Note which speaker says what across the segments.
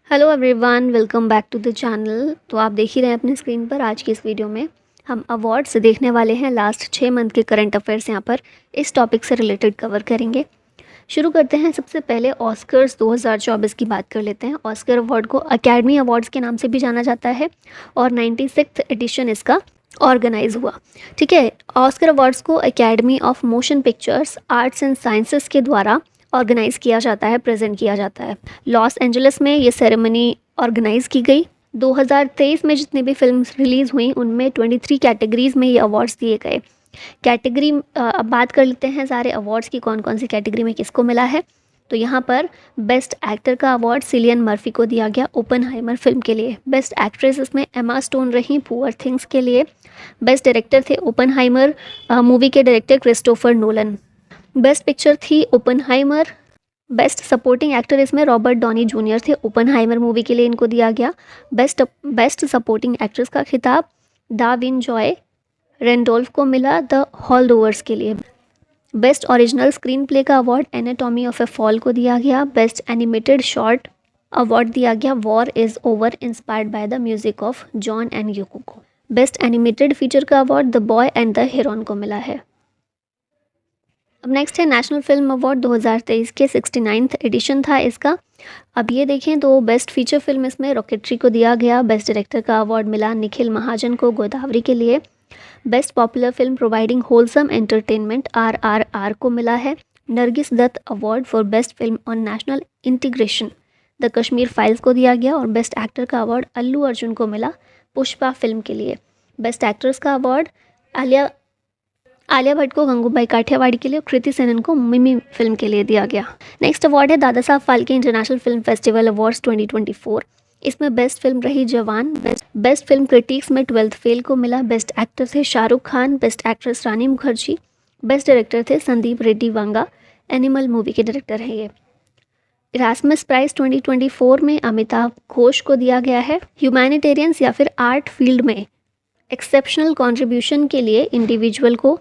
Speaker 1: Hello everyone, welcome back to the channel. तो आप देख ही रहे हैं अपनी स्क्रीन पर। आज की इस वीडियो में हम अवार्ड्स देखने वाले हैं। लास्ट 6 मंथ के करंट अफेयर्स यहाँ पर इस टॉपिक से रिलेटेड कवर करेंगे। शुरू करते हैं। सबसे पहले ऑस्कर्स 2024 की बात कर लेते हैं। ऑस्कर अवार्ड को अकेडमी अवार्ड्स के नाम से भी जाना जाता है और 96th एडिशन इसका ऑर्गेनाइज हुआ। ठीक है, ऑस्कर अवार्ड्स को academy of motion pictures arts and sciences के द्वारा ऑर्गेनाइज किया जाता है, प्रेजेंट किया जाता है। लॉस एंजलिस में ये सेरेमनी ऑर्गेनाइज की गई। 2023 में जितनी भी फिल्म्स रिलीज़ हुई उनमें 23 कैटेगरीज में ये अवार्ड्स दिए गए। कैटेगरी अब बात कर लेते हैं सारे अवार्ड्स की, कौन कौन सी कैटेगरी में किसको मिला है। तो यहाँ पर बेस्ट एक्टर का अवार्ड सिलियन मर्फी को दिया गया ओपनहाइमर फिल्म के लिए। बेस्ट एक्ट्रेस इसमें एमा स्टोन रही पुअर थिंग्स के लिए। बेस्ट डायरेक्टर थे ओपनहाइमर मूवी के director Christopher Nolan. Best picture थी ओपनहाइमर। बेस्ट सपोर्टिंग एक्टर इसमें रॉबर्ट डॉनी जूनियर थे। ओपनहाइमर मूवी के लिए इनको दिया गया बेस्ट सपोर्टिंग एक्ट्रेस का खिताब दा विन जॉय रेंडोल्फ को मिला द होल्डओवर्स के लिए। बेस्ट ओरिजिनल स्क्रीन प्ले का award anatomy of A fall को दिया गया। बेस्ट एनिमेटेड शॉर्ट अवार्ड दिया गया war is over inspired by the music of John and UCO को। बेस्ट एनिमेटेड फीचर का award the boy and the heroine को मिला है। अब नेक्स्ट है नेशनल फिल्म अवार्ड 2023 के 69th एडिशन था इसका। अब ये देखें तो बेस्ट फीचर फिल्म इसमें रॉकेटरी को दिया गया। बेस्ट डायरेक्टर का अवार्ड मिला निखिल महाजन को गोदावरी के लिए। Best popular film providing wholesome entertainment RRR को मिला है। Nargis Dutt award for best film on national integration the Kashmir files को दिया गया। और बेस्ट एक्टर का अवार्ड अल्लू अर्जुन को मिला पुष्पा फिल्म के लिए। बेस्ट एक्ट्रेस का अवार्ड आलिया भट्ट को गंगूबाई काठियावाड़ी के लिए, कृति सेनन को मिमी फिल्म के लिए दिया गया। नेक्स्ट अवार्ड है Dada Saheb Phalke international film festival awards 2024। इसमें बेस्ट फिल्म रही जवान। बेस्ट फिल्म क्रिटिक्स में 12th फेल को मिला। बेस्ट एक्टर थे शाहरुख खान। बेस्ट एक्ट्रेस रानी मुखर्जी। बेस्ट डायरेक्टर थे संदीप रेड्डी वांगा, एनिमल मूवी के डायरेक्टर हैं ये। इरास्मस प्राइज 2024 में अमिताभ घोष को दिया गया है। ह्यूमैनिटेरियंस या फिर आर्ट फील्ड में एक्सेप्शनल कॉन्ट्रीब्यूशन के लिए इंडिविजुअल को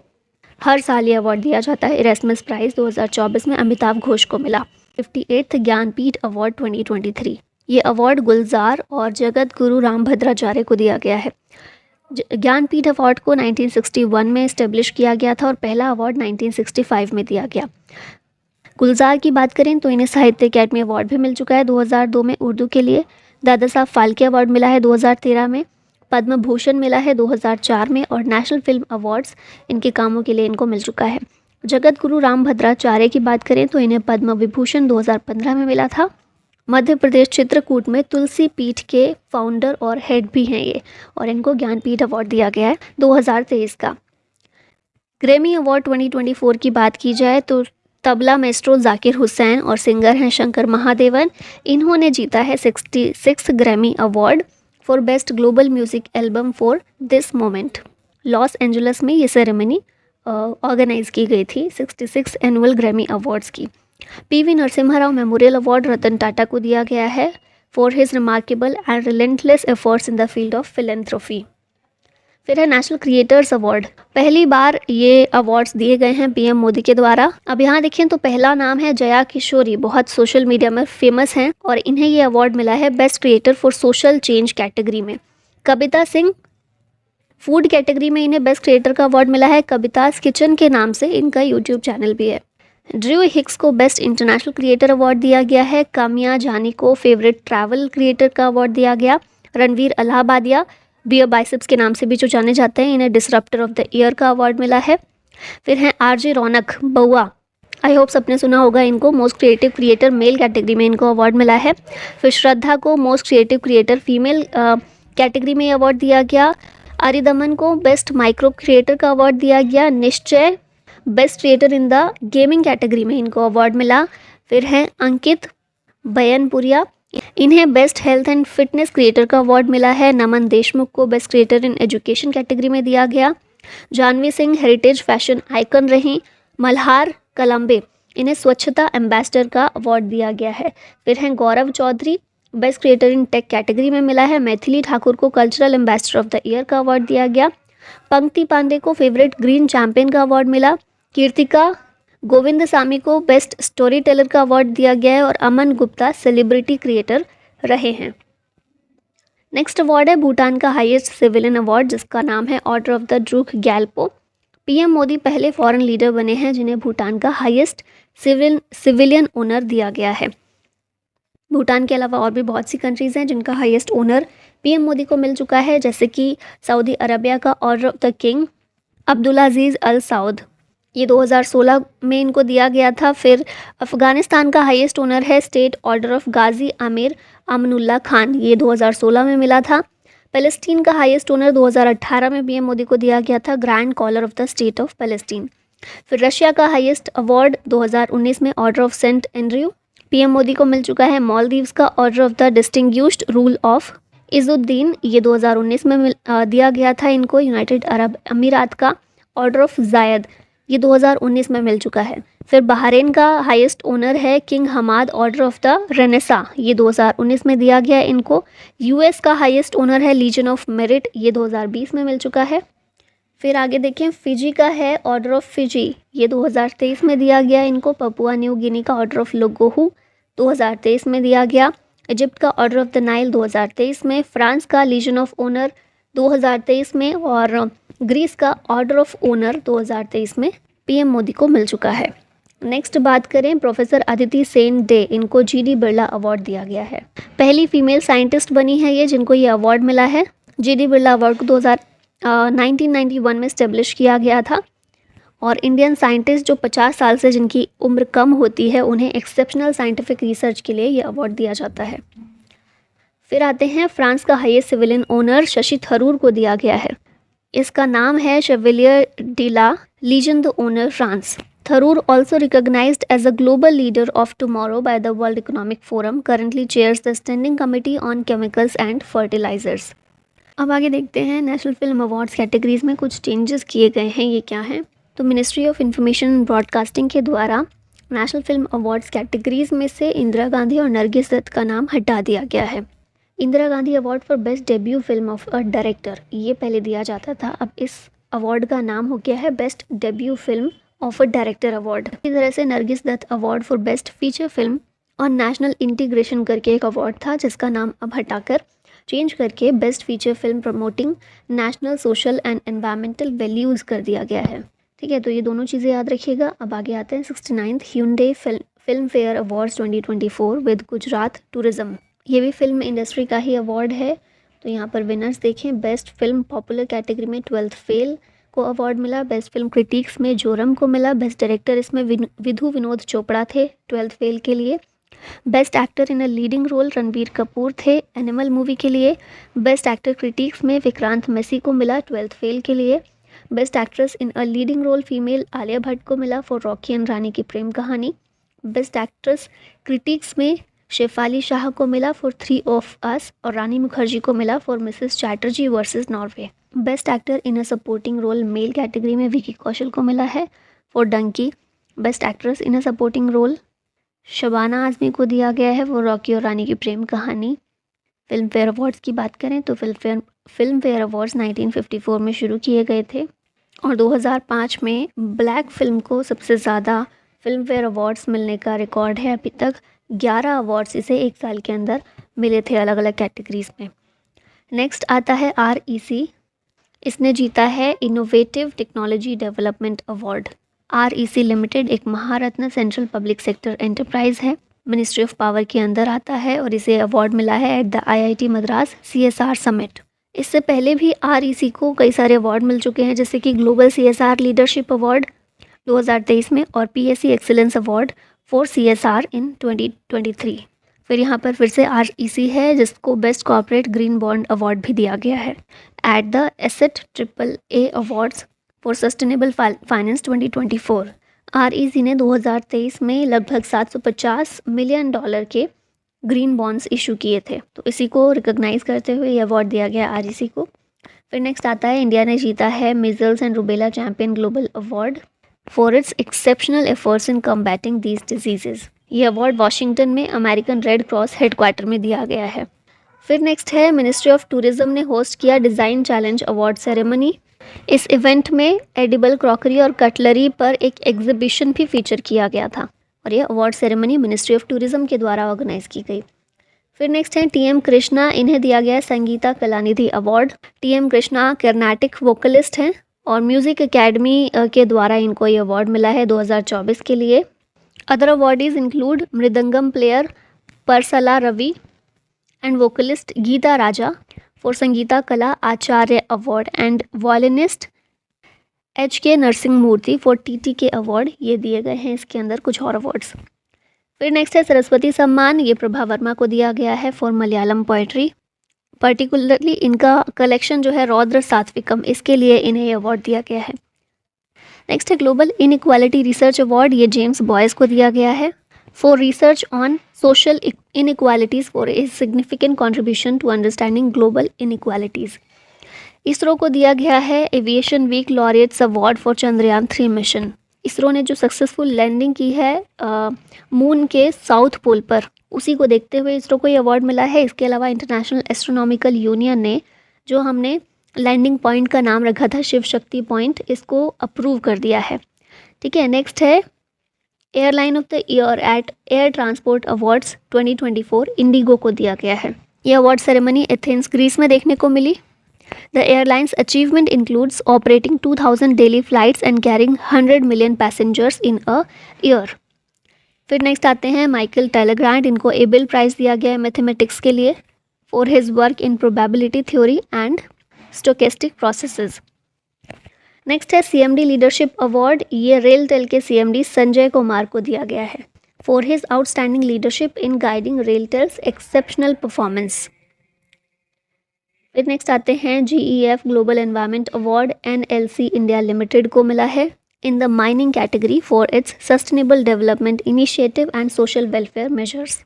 Speaker 1: हर साल ये अवार्ड दिया जाता है। इरास्मस प्राइज 2024 में अमिताभ घोष को मिला। 58th ज्ञानपीठ अवार्ड 2023, ये अवार्ड गुलजार और जगत गुरु रामभद्राचार्य को दिया गया है। ज्ञानपीठ अवार्ड को 1961 में इस्टेब्लिश किया गया था और पहला अवार्ड 1965 में दिया गया। गुलजार की बात करें तो इन्हें साहित्य अकेडमी अवार्ड भी मिल चुका है 2002 में उर्दू के लिए। दादा साहब फाल्के अवार्ड मिला है 2013 में। पद्म भूषण मिला है 2004 में और नेशनल फिल्म अवार्ड्स इनके कामों के लिए इनको मिल चुका है। जगत गुरु रामभद्राचार्य की बात करें तो इन्हें पद्म विभूषण 2015 में मिला था। मध्य प्रदेश चित्रकूट में तुलसी पीठ के फाउंडर और हेड भी हैं ये, और इनको ज्ञानपीठ अवार्ड दिया गया है 2023 का। ग्रैमी अवार्ड 2024 की बात की जाए तो तबला मेस्ट्रो जाकिर हुसैन और सिंगर हैं शंकर महादेवन। इन्होंने जीता है 66 Grammy award for best global music album for this moment. Los Angeles में ये सेरेमनी ऑर्गेनाइज की गई थी 66 एनुअल ग्रैमी अवार्ड्स की। PV Narasimha Rao memorial award Ratan Tata को दिया गया है for his remarkable and relentless efforts in the field of philanthropy. फिर है नेशनल क्रिएटर्स अवार्ड। पहली बार ये अवार्ड्स दिए गए हैं PM मोदी के द्वारा। अब यहाँ देखें तो पहला नाम है जया किशोरी, बहुत सोशल मीडिया में फेमस हैं और इन्हें ये अवार्ड मिला है best creator for social change category में। कविता सिंह फूड कैटेगरी में इन्हें बेस्ट क्रिएटर का अवार्ड मिला है। कवितास किचन के नाम से इनका यूट्यूब चैनल भी है। ड्रू हिक्स को बेस्ट इंटरनेशनल क्रिएटर अवार्ड दिया गया है। कामिया जानी को फेवरेट ट्रैवल क्रिएटर का अवार्ड दिया गया। रणवीर अलाहाबादिया बियर बाइसेप्स के नाम से भी जो जाने जाते हैं, इन्हें डिसरप्टर ऑफ द ईयर का अवार्ड मिला है। फिर हैं RJ रौनक बउआ, आई होप सबने सुना होगा इनको। Most creative creator mail category में इनको अवार्ड मिला है। फिर श्रद्धा को most creative creator female category में अवार्ड दिया गया। अरिदमन को बेस्ट माइक्रो क्रिएटर का अवार्ड दिया गया। निश्चय best creator in the gaming category में इनको अवार्ड मिला। फिर हैं अंकित बयनपुरिया, इन्हें best health and fitness creator का अवार्ड मिला है। नमन देशमुख को best creator in education category में दिया गया। Janhvi Singh heritage fashion icon रही। मल्हार कलम्बे, इन्हें स्वच्छता एम्बेसडर का अवार्ड दिया गया है। फिर हैं Gaurav Chaudhary, best creator in tech category में मिला है। मैथिली ठाकुर को cultural ambassador of the year का अवार्ड दिया गया। पंक्ति पांडे को फेवरेट ग्रीन चैंपियन का अवार्ड मिला। कीर्तिका गोविंदसामी को बेस्ट स्टोरी टेलर का अवार्ड दिया गया है और अमन गुप्ता सेलिब्रिटी क्रिएटर रहे हैं। नेक्स्ट अवार्ड है भूटान का हाईएस्ट सिविलियन अवार्ड, जिसका नाम है order of the Druk Gyalpo. PM Modi पहले फॉरेन लीडर बने हैं जिन्हें भूटान का हाईएस्ट सिविलियन ऑनर दिया गया है। भूटान के अलावा और भी बहुत सी कंट्रीज़ हैं जिनका हाईएस्ट ऑनर पीएम मोदी को मिल चुका है, जैसे कि सऊदी अरबिया का ऑर्डर ऑफ द किंग अब्दुल-अज़ीज़ अल सऊद, ये 2016 में इनको दिया गया था। फिर अफ़गानिस्तान का हाईएस्ट ऑनर है स्टेट ऑर्डर ऑफ गाजी आमिर अमनुल्लाह खान, ये 2016 में मिला था। पैलेस्टीन का हाईएस्ट ऑनर 2018 में पीएम मोदी को दिया गया था, grand collar of the state of Palestine. फिर रशिया का हाईएस्ट अवार्ड 2019 में order of Saint Andrew PM Modi को मिल चुका है। मालदीव्स का order of the distinguished rule of Izzuddin, ये 2019 में दिया गया था इनको। यूनाइटेड अरब अमीरात का ऑर्डर ऑफ जायद, ये 2019 में मिल चुका है। फिर बहरीन का हाईएस्ट ओनर है king Hamad order of the Renaissance, ये 2019 में दिया गया है इनको। यूएस का हाईएस्ट ओनर है लीजन ऑफ मेरिट, ये 2020 में मिल चुका है। फिर आगे देखें, फिजी का है ऑर्डर ऑफ फिजी, ये 2023 में दिया गया इनको। पपुआ न्यू गिनी का ऑर्डर ऑफ लोगोहू 2023 में दिया गया। इजिप्ट का ऑर्डर ऑफ द नाइल 2023 में। फ्रांस का लीजन ऑफ ऑनर 2023 में और ग्रीस का ऑर्डर ऑफ ऑनर 2023 में पीएम मोदी को मिल चुका है। नेक्स्ट बात करें, प्रोफेसर अदिति सेन डे, इनको जीडी बिरला अवार्ड दिया गया है। पहली फीमेल साइंटिस्ट बनी है ये जिनको ये अवार्ड मिला है। जीडी बिरला अवार्ड को 1991 में स्टेब्लिश किया गया था और इंडियन साइंटिस्ट जो 50 साल से जिनकी उम्र कम होती है उन्हें एक्सेप्शनल साइंटिफिक रिसर्च के लिए ये अवार्ड दिया जाता है। फिर आते हैं, फ्रांस का highest civilian honour Shashi Tharoor को दिया गया है। इसका नाम है Chevalier de la Legion d' Honneur France. Tharoor also recognized as a global leader of tomorrow by the World Economic Forum, currently chairs the Standing Committee on Chemicals and Fertilizers। अब आगे देखते हैं, नेशनल फिल्म अवार्ड्स कैटेगरीज में कुछ changes किए गए हैं, ये क्या हैं। तो ministry of information and broadcasting के द्वारा नेशनल फिल्म अवार्ड्स कैटेगरीज में से इंदिरा गांधी और नरगिस दत्त का नाम हटा दिया गया है। Indira Gandhi award for best debut film of a director, ये पहले दिया जाता था, अब इस अवार्ड का नाम हो गया है best debut film of a director award. इसी तरह से Nargis Dutt award for best feature film और नेशनल इंटीग्रेशन करके एक अवार्ड था जिसका नाम अब हटाकर चेंज करके best feature film promoting national social and environmental values कर दिया गया है। ठीक है, तो ये दोनों चीज़ें याद रखिएगा। अब आगे आते हैं 69th Hyundai film fair awards 2024 with Gujarat tourism. ये भी फिल्म इंडस्ट्री का ही अवार्ड है। तो यहाँ पर विनर्स देखें, बेस्ट फिल्म पॉपुलर कैटेगरी में 12th फेल को अवार्ड मिला, बेस्ट फिल्म क्रिटिक्स में जोरम को मिला, बेस्ट डायरेक्टर इसमें विधु विनोद चोपड़ा थे 12th फेल के लिए, best actor in a leading role Ranbir Kapoor थे एनिमल मूवी के लिए, बेस्ट एक्टर क्रिटिक्स में विक्रांत मैसी को मिला 12th फेल के लिए, best actress in a leading role female Alia Bhatt को मिला फॉर रॉकी एंड रानी की प्रेम कहानी, बेस्ट एक्ट्रेस क्रिटिक्स में शेफाली शाह को मिला फॉर 3 ऑफ अस और रानी मुखर्जी को मिला for Mrs Chatterjee versus Norway. Best actor in a supporting role male category में विकी कौशल को मिला है for Dunki. Best actress in a supporting role Shabana Azmi को दिया गया है फॉर रॉकी और रानी की प्रेम कहानी। फिल्म फेयर अवार्ड्स की बात करें तो फिल्म फेयर अवार्ड्स 1954 में शुरू किए गए थे और 2005 में ब्लैक फिल्म को सबसे ज़्यादा फिल्म फेयर अवार्ड्स मिलने का रिकॉर्ड है। अभी तक 11 अवार्ड्स इसे एक साल के अंदर मिले थे अलग अलग कैटेगरीज में। नेक्स्ट आता है REC, इसने जीता है innovative technology development award. REC limited एक महारत्न सेंट्रल पब्लिक सेक्टर एंटरप्राइज है, मिनिस्ट्री ऑफ पावर के अंदर आता है और इसे अवार्ड मिला है at the IIT Madras CSR summit. इससे पहले भी REC को कई सारे अवार्ड मिल चुके हैं, जैसे कि ग्लोबल CSR लीडरशिप अवार्ड 2023 में और PSC excellence award for CSR इन 2023। फिर यहाँ पर फिर से REC है जिसको best corporate green bond award भी दिया गया है at the asset AAA awards for sustainable finance 2024। REC ने 2023 में लगभग $750 मिलियन के ग्रीन बॉन्ड्स इशू किए थे, तो इसी को रिकॉग्नाइज करते हुए ये अवार्ड दिया गया REC को। फिर नेक्स्ट आता है, इंडिया ने जीता है measles and rubella champion global award for its exceptional efforts in combating these diseases. ये अवार्ड वॉशिंगटन में अमेरिकन रेड क्रॉस हेडक्वार्टर में दिया गया है। फिर नेक्स्ट है, मिनिस्ट्री ऑफ टूरिज्म ने होस्ट किया डिज़ाइन चैलेंज अवार्ड सेरेमनी। इस इवेंट में एडिबल क्रॉकरी और कटलरी पर एक एग्जीबिशन भी फीचर किया गया था और ये award ceremony ministry of tourism के द्वारा ऑर्गेनाइज की गई। फिर नेक्स्ट है टीएम कृष्णा, इन्हें दिया गया है Sangeeta Kalanidhi award. TM Krishna Carnatic vocalist हैं और म्यूज़िक एकेडमी के द्वारा इनको ये अवार्ड मिला है 2024 के लिए। Other awardees include mridangam player Parassala Ravi and vocalist Geetha Raja for Sangita Kala Acharya award and violinist HK Narasimha Murthy for TTK award. ये दिए गए हैं इसके अंदर कुछ और अवार्ड्स। फिर नेक्स्ट है सरस्वती सम्मान, ये प्रभा वर्मा को दिया गया है फॉर मलयालम पोएट्री। पर्टिकुलरली इनका कलेक्शन जो है रौद्र सात्विकम, इसके लिए इन्हें ये अवार्ड दिया गया है। नेक्स्ट है ग्लोबल इनइक्वालिटी रिसर्च अवार्ड, ये जेम्स बॉयस को दिया गया है for research on social inequalities for a significant contribution to understanding global inequalities. ISRO को दिया गया है aviation week laureates award for Chandrayaan 3 mission. ISRO ने जो सक्सेसफुल लैंडिंग की है मून के साउथ पोल पर, उसी को देखते हुए इसरो को ये अवार्ड मिला है। इसके अलावा इंटरनेशनल एस्ट्रोनॉमिकल यूनियन ने जो हमने लैंडिंग पॉइंट का नाम रखा था शिव शक्ति पॉइंट, इसको अप्रूव कर दिया है। ठीक है, नेक्स्ट है airline of the year at air transport awards 2024, IndiGo को दिया गया है। ये अवार्ड सेरेमनी एथेंस ग्रीस में देखने को मिली। The airline's achievement includes operating 2,000 daily flights and carrying 100 million passengers in a year. फिर नेक्स्ट आते हैं माइकल टेलेग्रांट, इनको एबेल प्राइज़ दिया गया है मैथमेटिक्स के लिए for his work in probability theory and stochastic processes. Next है CMD लीडरशिप अवार्ड, ये रेल टेल के CMD संजय कुमार को दिया गया है for his outstanding leadership in guiding RailTel's exceptional performance. फिर नेक्स्ट आते हैं GEF global environment award NLC India limited को मिला है in the mining category for its sustainable development initiative and social welfare measures.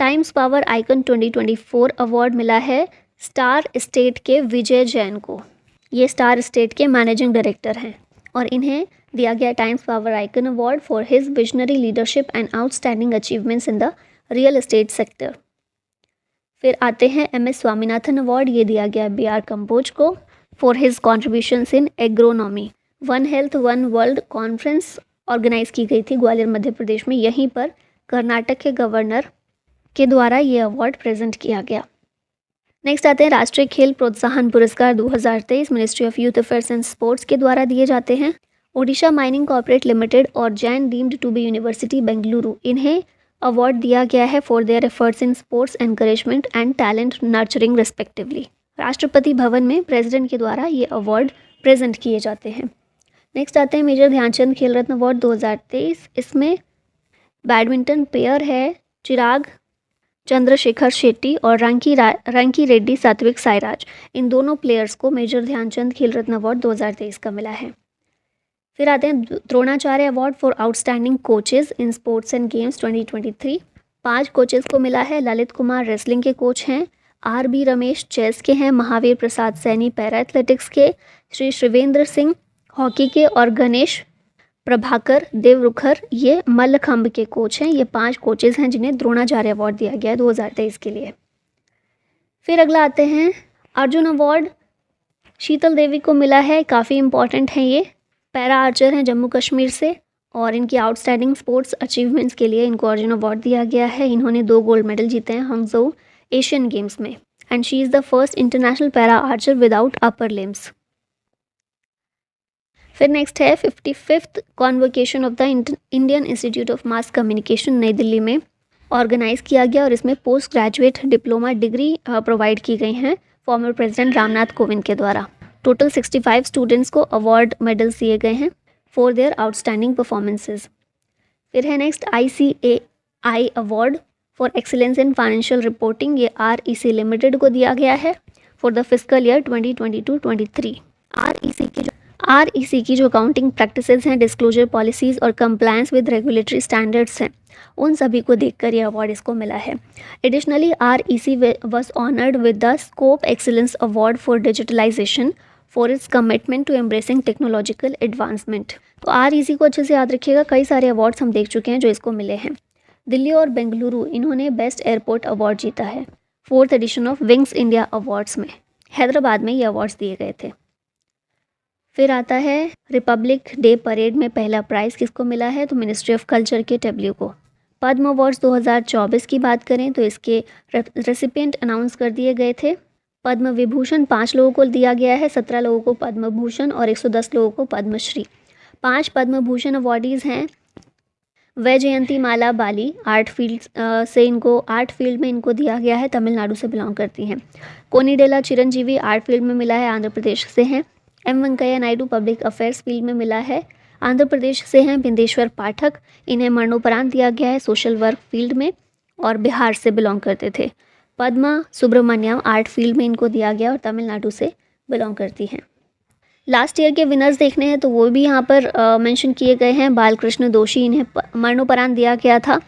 Speaker 1: Times Power Icon 2024 award मिला है star state के विजय जैन को। ये स्टार स्टेट के मैनेजिंग डायरेक्टर हैं और इन्हें दिया गया times Power icon award for his visionary leadership and outstanding achievements in the real estate sector. फिर आते हैं MS स्वामीनाथन अवार्ड, ये दिया गया BR कंबोज को for his contributions in agronomy. One health one world conference organise की गई थी ग्वालियर मध्य प्रदेश में, यहीं पर कर्नाटक के गवर्नर के द्वारा ये अवार्ड प्रेजेंट किया गया। नेक्स्ट आते हैं राष्ट्रीय खेल प्रोत्साहन पुरस्कार 2023, ministry of youth affairs and sports के द्वारा दिए जाते हैं। ओडिशा माइनिंग कॉर्पोरेट लिमिटेड और Jain deemed to be university Bengaluru, इन्हें अवार्ड दिया गया है for their efforts in sports encouragement and talent nurturing respectively. Rashtrapati Bhavan में प्रेसिडेंट के द्वारा ये अवार्ड प्रेजेंट किए जाते हैं। नेक्स्ट आते हैं मेजर ध्यानचंद खेल रत्न अवार्ड 2023, इसमें बैडमिंटन पेयर है चिराग चंद्रशेखर शेट्टी और रंकी रेड्डी सात्विक साईराज, इन दोनों प्लेयर्स को मेजर ध्यानचंद खेल रत्न अवार्ड 2023 का मिला है। फिर आते हैं Dronacharya award for outstanding coaches in sports and games 2023, 5 coaches को मिला है। ललित कुमार रेसलिंग के कोच हैं, RB रमेश चेस के हैं, महावीर प्रसाद सैनी पैरा एथलेटिक्स के, श्री शिवेंद्र सिंह हॉकी के और गणेश प्रभाकर देवरुखर ये मल्लखंब के कोच हैं। ये 5 कोचेज हैं जिन्हें द्रोणाचार्य अवार्ड दिया गया है 2023 के लिए। फिर अगला आते हैं अर्जुन अवार्ड, शीतल देवी को मिला है, काफ़ी इंपॉर्टेंट हैं, ये पैरा आर्चर हैं जम्मू कश्मीर से और इनकी आउटस्टैंडिंग स्पोर्ट्स अचीवमेंट्स के लिए इनको अर्जुन अवार्ड दिया गया है। इन्होंने 2 गोल्ड मेडल जीते हैं हंगझोउ एशियन गेम्स में and she is the first international para Archer without upper limbs. फिर नेक्स्ट है 55th convocation of the Indian institute of mass communication नई दिल्ली में ऑर्गेनाइज किया गया और इसमें post graduate diploma degree provide की गई हैं फॉर्मर प्रेसिडेंट रामनाथ कोविंद के द्वारा। टोटल 65 स्टूडेंट्स को अवार्ड मेडल्स दिए गए हैं फॉर देयर आउटस्टैंडिंग परफॉर्मेंसेज। फिर है next ICAI award for excellence in financial reporting, ये REC लिमिटेड को दिया गया है for the fiscal year 2022-23। REC की जो अकाउंटिंग प्रैक्टिसेस हैं, डिस्क्लोजर पॉलिसीज़ और कंप्लायंस विद रेगुलेटरी स्टैंडर्ड्स हैं, उन सभी को देखकर ये अवार्ड इसको मिला है। Additionally REC was honoured with the SCOPE excellence award for digitalisation for its commitment to embracing technological advancement. तो REC को अच्छे से याद रखिएगा, कई सारे अवार्ड्स हम देख चुके हैं जो इसको मिले हैं। दिल्ली और बेंगलुरु इन्होंने बेस्ट एयरपोर्ट अवार्ड जीता है 4th edition of wings India awards में। हैदराबाद में ये अवार्ड्स दिए गए थे। फिर आता है रिपब्लिक डे परेड में पहला प्राइज़ किसको मिला है, तो मिनिस्ट्री ऑफ कल्चर के TW को। पद्म अवार्ड्स 2024 की बात करें तो इसके रेसिपिएंट अनाउंस कर दिए गए थे। पद्म विभूषण 5 लोगों को दिया गया है, 17 लोगों को पद्म भूषण और 110 लोगों को पद्मश्री। 5 पद्म भूषण अवॉर्डीज़ हैं वैजयंती माला बाली, आर्ट फील्ड से इनको आर्ट फील्ड में इनको दिया गया है, तमिलनाडु से बिलोंग करती हैं। कोनिडेला चिरंजीवी आर्ट फील्ड में मिला है, आंध्र प्रदेश से हैं। M Venkaiah Naidu public affairs field में मिला है, आंध्र प्रदेश से हैं। बिंदेश्वर पाठक, इन्हें मरणोपरांत दिया गया है सोशल वर्क फील्ड में और बिहार से बिलोंग करते थे। पद्मा सुब्रमण्यम आर्ट फील्ड में इनको दिया गया और तमिलनाडु से बिलोंग करती हैं। लास्ट ईयर के विनर्स देखने हैं तो वो भी यहाँ पर मेंशन किए गए हैं। बालकृष्ण दोषी, इन्हें मरणोपरांत दिया गया था।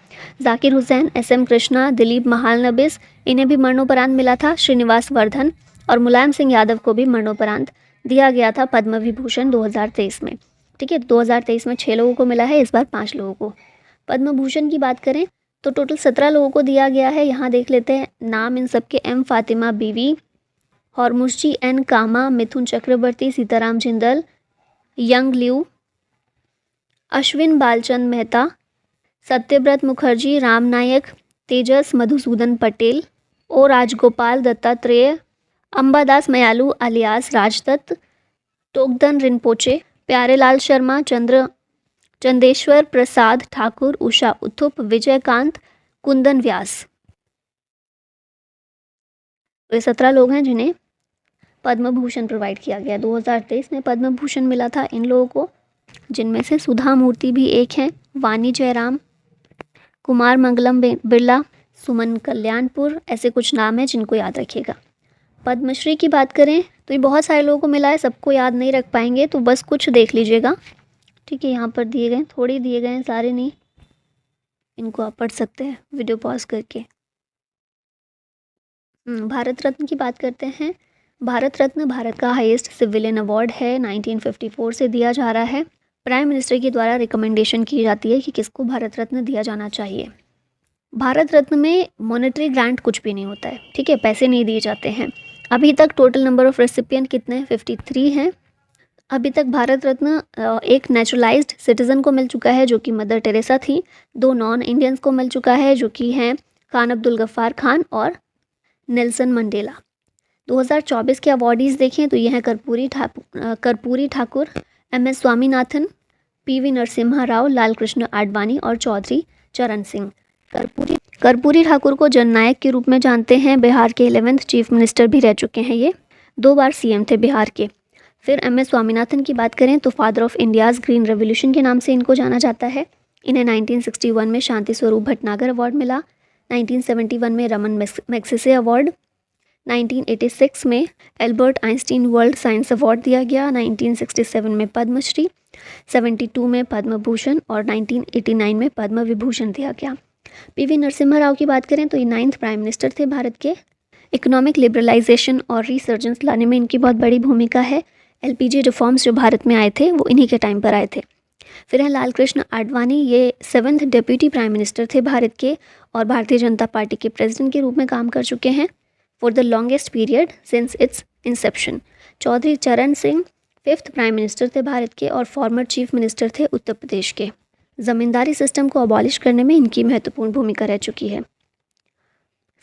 Speaker 1: जाकिर हुसैन, एसएम कृष्णा, दिलीप महालनबिस, इन्हें भी मरणोपरांत मिला था। श्रीनिवास वर्धन और मुलायम सिंह यादव को भी मरणोपरांत दिया गया था पद्म विभूषण 2023 में। ठीक है, 2023 में 6 लोगों को मिला है, इस बार 5 लोगों को। पद्म भूषण की बात करें तो टोटल 17 लोगों को दिया गया है। यहाँ देख लेते हैं नाम इन सबके। एम फातिमा बीवी, हॉर्मुसजी एन कामा, मिथुन चक्रवर्ती, सीताराम जिंदल, यंग लिऊ, अश्विन बालचंद मेहता, सत्यव्रत मुखर्जी, राम नायक, तेजस मधुसूदन पटेल, ओ राजगोपाल दत्तात्रेय, अंबादास मयालू अलियास राजदत्त, टोकदन रिनपोचे, प्यारेलाल शर्मा, चंदेश्वर प्रसाद ठाकुर, उषा उथुप, विजयकांत, कुंदन व्यास। ये 17 लोग हैं जिन्हें पद्म भूषण प्रोवाइड किया गया। 2023 में पद्म भूषण मिला था इन लोगों को, जिनमें से सुधा मूर्ति भी एक हैं, वानी जयराम, कुमार मंगलम बिरला, सुमन कल्याणपुर, ऐसे कुछ नाम हैं जिनको याद रखिएगा। पद्मश्री की बात करें तो ये बहुत सारे लोगों को मिला है, सबको याद नहीं रख पाएंगे तो बस कुछ देख लीजिएगा। ठीक है, यहाँ पर दिए गए, थोड़े दिए गए हैं, सारे नहीं। इनको आप पढ़ सकते हैं वीडियो पॉज करके। भारत रत्न की बात करते हैं। भारत रत्न भारत का हाईएस्ट सिविलियन अवार्ड है, 1954 से दिया जा रहा है। प्राइम मिनिस्टर के द्वारा रिकमेंडेशन की जाती है कि किसको भारत रत्न दिया जाना चाहिए। भारत रत्न में मॉनेटरी ग्रांट कुछ भी नहीं होता है, ठीक है, पैसे नहीं दिए जाते हैं। अभी तक टोटल नंबर ऑफ रेसिपिएंट कितने हैं? 53 हैं। अभी तक भारत रत्न एक नेचुरलाइज्ड सिटीज़न को मिल चुका है जो कि मदर टेरेसा थी। 2 नॉन इंडियंस को मिल चुका है जो कि हैं खान अब्दुल गफ्फार खान और नेल्सन मंडेला। 2024 के अवॉर्डीज़ देखें तो ये हैं कर्पूरी ठाकुर, MS स्वामीनाथन, PV नरसिम्हा राव, लाल कृष्ण आडवाणी और चौधरी चरण सिंह। कर्पूरी ठाकुर को जननायक के रूप में जानते हैं। बिहार के 11th चीफ मिनिस्टर भी रह चुके हैं ये, 2 बार CM थे बिहार के। फिर MS स्वामीनाथन की बात करें तो father of India's green revolution के नाम से इनको जाना जाता है। इन्हें 1961 में शांति स्वरूप भटनागर अवार्ड मिला, 1971 में रमन मैग्सेसे अवार्ड, 1986 में Albert Einstein world science award दिया गया, 1967 में पद्मश्री, 72 में पद्म भूषण और 1989 में पद्म विभूषण दिया गया। PV नरसिम्हा राव की बात करें तो ये 9th प्राइम मिनिस्टर थे भारत के। इकोनॉमिक लिबरलाइजेशन और रिसर्जेंस लाने में इनकी बहुत बड़ी भूमिका है। LPG रिफॉर्म्स जो भारत में आए थे वो इन्हीं के टाइम पर आए थे। फिर है लाल कृष्ण आडवाणी, ये 7th डिप्यूटी प्राइम मिनिस्टर थे भारत के और भारतीय जनता पार्टी के प्रेसिडेंट के रूप में काम कर चुके हैं for the longest period since its inception. Chaudhary Charan Singh 5th prime minister थे भारत के और फॉर्मर चीफ मिनिस्टर थे उत्तर प्रदेश के। ज़मींदारी सिस्टम को अबॉलिश करने में इनकी महत्वपूर्ण भूमिका रह चुकी है।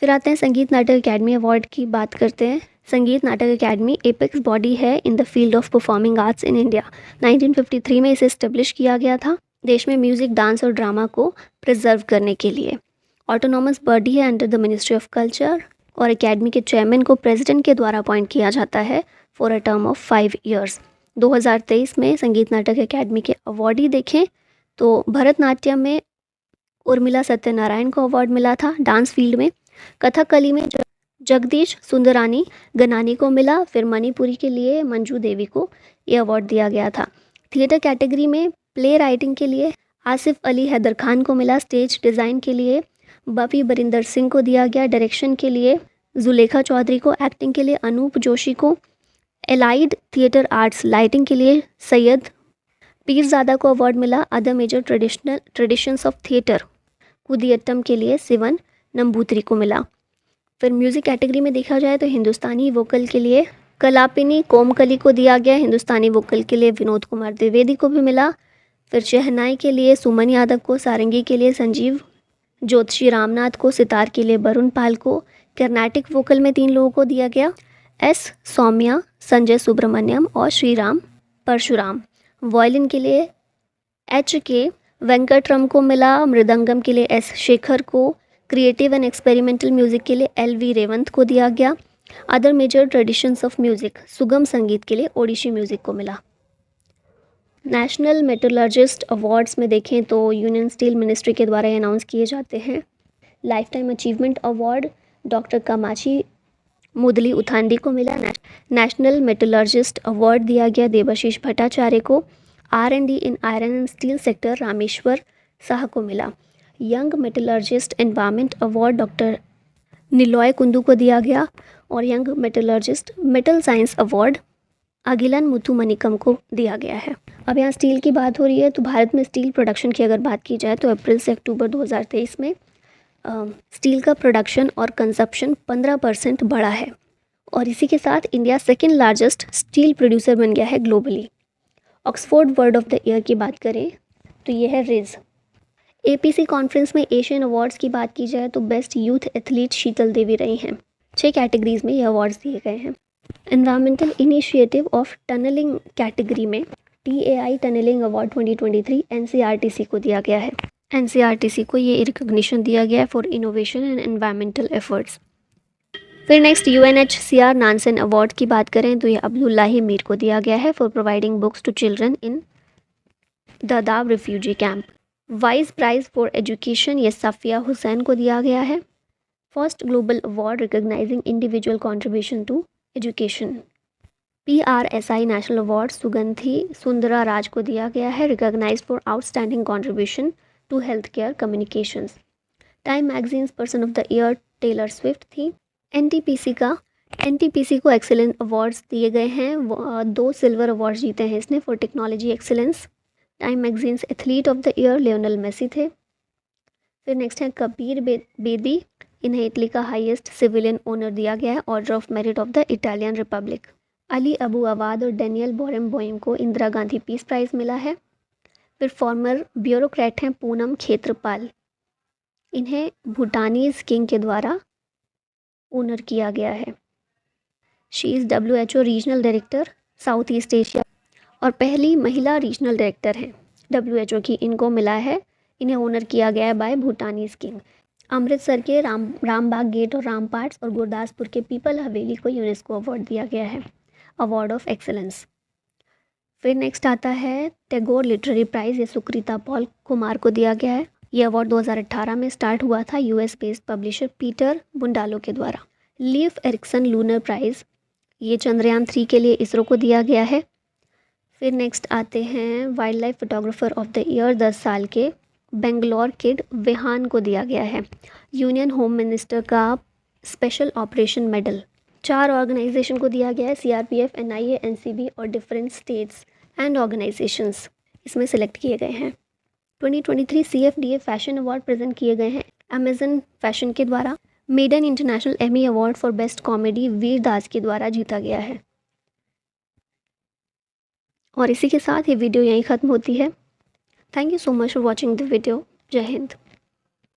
Speaker 1: फिर आते हैं संगीत नाटक अकेडमी अवार्ड की बात करते हैं। संगीत नाटक अकेडमी एपेक्स बॉडी है in the field of performing arts in India. 1953 में इसे इस्टेब्लिश किया गया था देश में म्यूज़िक, डांस और ड्रामा को प्रिजर्व करने के लिए। ऑटोनॉमस बॉडी है under the ministry of culture और अकेडमी के चेयरमैन को प्रेसिडेंट के द्वारा अपॉइंट किया जाता है for a term of 5 years. 2023 में संगीत नाटक अकेडमी के अवार्डी देखें तो भरतनाट्यम में उर्मिला सत्यनारायण को अवार्ड मिला था, डांस फील्ड में कथकली में जगदीश सुंदरानी गनानी को मिला, फिर मणिपुरी के लिए मंजू देवी को ये अवार्ड दिया गया था। थिएटर कैटेगरी में प्ले राइटिंग के लिए आसिफ अली हैदर खान को मिला, स्टेज डिज़ाइन के लिए बपी बरिंदर सिंह को दिया गया, डायरेक्शन के लिए जुलेखा चौधरी को, एक्टिंग के लिए अनूप जोशी को, एलाइड थिएटर आर्ट्स लाइटिंग के लिए सैयद पीरजादा को अवार्ड मिला, other major traditions of theatre Koodiyattam के लिए सिवन नंबूत्री को मिला। फिर म्यूज़िक कैटेगरी में देखा जाए तो हिंदुस्तानी वोकल के लिए कलापिनी कोमकली को दिया गया, हिंदुस्तानी वोकल के लिए विनोद कुमार द्विवेदी को भी मिला। फिर शहनाई के लिए सुमन यादव को, सारंगी के लिए संजीव ज्योतिषी रामनाथ को, सितार के लिए वरुण पाल को, कर्नाटिक वोकल में 3 लोगों को दिया गया, एस सौम्या, संजय सुब्रमण्यम और श्रीराम परशुराम। वायलिन के लिए एच के वेंकटरम को मिला, मृदंगम के लिए एस शेखर को, क्रिएटिव एंड एक्सपेरिमेंटल म्यूजिक के लिए एल वी रेवंत को दिया गया। Other major traditions of music, Sugam Sangeet के लिए ओडिशी म्यूजिक को मिला। नेशनल मेटलर्जिस्ट अवार्ड्स में देखें तो यूनियन स्टील मिनिस्ट्री के द्वारा अनाउंस किए जाते हैं। Life time achievement award doctor कामाची मुदली उथांडी को मिला। नेशनल मेटलर्जिस्ट अवार्ड दिया गया देवाशीष भट्टाचार्य को। R&D in iron and steel sector Rameshwar Shah को मिला। Young metallurgist environment award doctor Niloy Kundu को दिया गया। और young metallurgist metal science award Agilan Muthumanickam को दिया गया है। अब यहाँ स्टील की बात हो रही है तो भारत में स्टील प्रोडक्शन की अगर बात की जाए तो अप्रैल से अक्टूबर 2023 में स्टील का प्रोडक्शन और कंजप्शन 15% बढ़ा है। और इसी के साथ India second largest steel producer बन गया है globally. Oxford word of the year की बात करें तो ये है रिज। APC कॉन्फ्रेंस में एशियन अवार्ड्स की बात की जाए तो बेस्ट यूथ एथलीट शीतल देवी रही हैं। 6 कैटेगरीज में ये अवार्ड्स दिए गए हैं। Environmental initiative of tunnelling category में TAI टनलिंग अवार्ड 2023 NCRTC को दिया गया है। NCRTC को ये रिकॉग्निशन दिया गया है for innovation and environmental efforts. फिर नेक्स्ट UNHCR नानसेन अवार्ड की बात करें तो ये अब्दुल्लाही मीर को दिया गया है for providing books to children in Dadaab refugee camp. Wise prize for education ये सफ़िया हुसैन को दिया गया है। First global award recognizing individual contribution to education. PRSI national award Sugandhi Sundara Raj को दिया गया है, recognise for outstanding contribution to health care communications. Time magazine's person of the year Taylor Swift थी। NTPC को एक्सेलेंट अवार्ड्स दिए गए हैं। 2 सिल्वर अवार्ड्स जीते हैं इसने for technology excellence. Time magazine's athlete of the year Lionel Messi थे। फिर नेक्स्ट है कबीर बेदी, इन्हें इटली का हाईएस्ट सिविलियन ऑनर दिया गया है, order of merit of the Italian republic. Ali Abu Awad और डेनियल बोरेम को इंदिरा गांधी पीस प्राइज़ मिला है। फिर फॉर्मर ब्यूरोक्रेट हैं पूनम खेत्रपाल, इन्हें भूटानीज किंग के द्वारा ऑनर किया गया है। She is WHO regional director south east Asia और पहली महिला रीजनल डायरेक्टर हैं WHO की, इनको मिला है, इन्हें ऑनर किया गया है बाय भूटानीज किंग। अमृतसर के रामबाग गेट और रामपाट्स और गुरदासपुर के पीपल हवेली को यूनेस्को अवार्ड दिया गया है, अवार्ड ऑफ एक्सेलेंस। फिर नेक्स्ट आता है टैगोर लिटरेरी प्राइज़, ये सुकृता पॉल कुमार को दिया गया है। ये अवार्ड 2018 में स्टार्ट हुआ था US based publisher Peter Bundalo के द्वारा। लीफ एरिक्सन लूनर प्राइज़, ये चंद्रयान 3 के लिए इसरो को दिया गया है। फिर नेक्स्ट आते हैं wild life photographer of the year 10 साल के बेंगलोर किड विहान को दिया गया है। यूनियन होम मिनिस्टर का स्पेशल ऑपरेशन मेडल 4 ऑर्गेनाइजेशन को दिया गया है, CRPF, NIA, NCB और डिफरेंट स्टेट्स एंड ऑर्गेनाइजेशंस इसमें सेलेक्ट किए गए हैं। 2023 CFDA फैशन अवार्ड प्रेजेंट किए गए हैं अमेजन फैशन के द्वारा। Maiden international Emmy award for best comedy Vir Das के द्वारा जीता गया है। और इसी के साथ ये वीडियो यहीं ख़त्म होती है। Thank you so much for watching the video. जय हिंद।